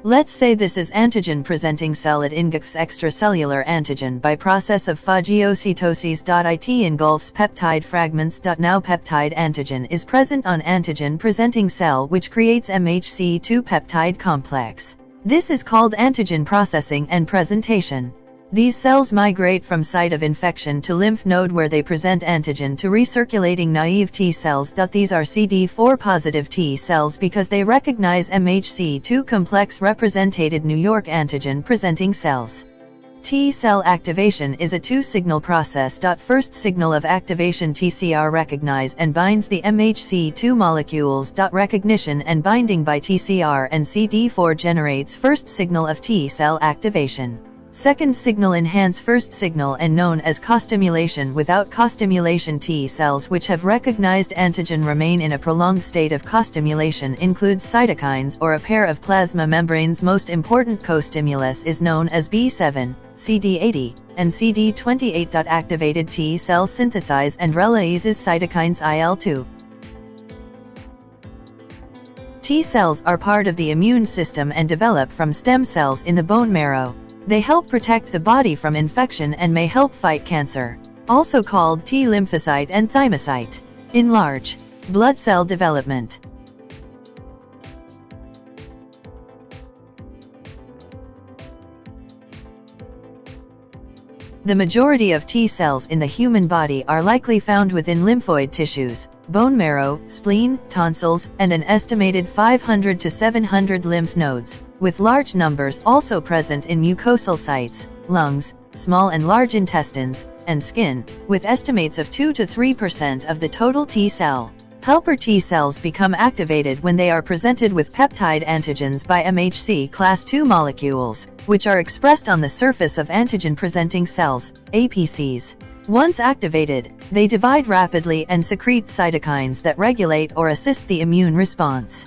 Let's say this is antigen-presenting cell. It engulfs extracellular antigen by process of phagocytosis. It engulfs peptide fragments. Now peptide antigen is present on antigen-presenting cell, which creates MHC2 peptide complex. This is called antigen processing and presentation. These cells migrate from site of infection to lymph node where they present antigen to recirculating naive T cells. These are CD4 positive T cells because they recognize MHC2 complex represented New York antigen presenting cells. T cell activation is a two-signal process. First signal of activation, TCR recognize and binds the MHC2 molecules. Recognition and binding by TCR and CD4 generates first signal of T cell activation. Second signal enhance first signal and known as co-stimulation. Without co-stimulation, T cells which have recognized antigen remain in a prolonged state of co-stimulation includes cytokines or a pair of plasma membranes. Most important co-stimulus is known as B7, CD80, and CD28. Activated T cell synthesize and releases cytokines IL-2. T cells are part of the immune system and develop from stem cells in the bone marrow. They help protect the body from infection and may help fight cancer, also called T lymphocyte and thymocyte. In large blood cell development. The majority of T cells in the human body are likely found within lymphoid tissues, bone marrow, spleen, tonsils, and an estimated 500 to 700 lymph nodes, with large numbers also present in mucosal sites, lungs, small and large intestines, and skin, with estimates of 2 to 3% of the total T cell. Helper T cells become activated when they are presented with peptide antigens by MHC class II molecules, which are expressed on the surface of antigen-presenting cells, APCs. Once activated, they divide rapidly and secrete cytokines that regulate or assist the immune response.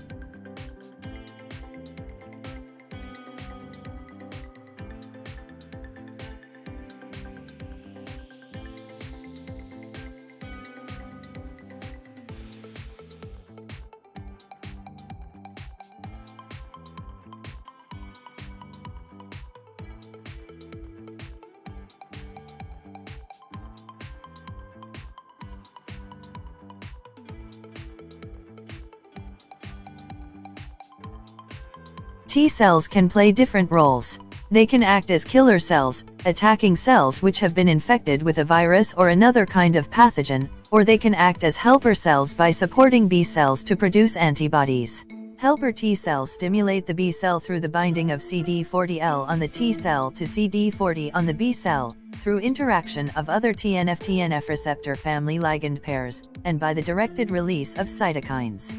T cells can play different roles. They can act as killer cells, attacking cells which have been infected with a virus or another kind of pathogen, or they can act as helper cells by supporting B cells to produce antibodies. Helper T cells stimulate the B cell through the binding of CD40L on the T cell to CD40 on the B cell, through interaction of other TNF-TNF receptor family ligand pairs, and by the directed release of cytokines.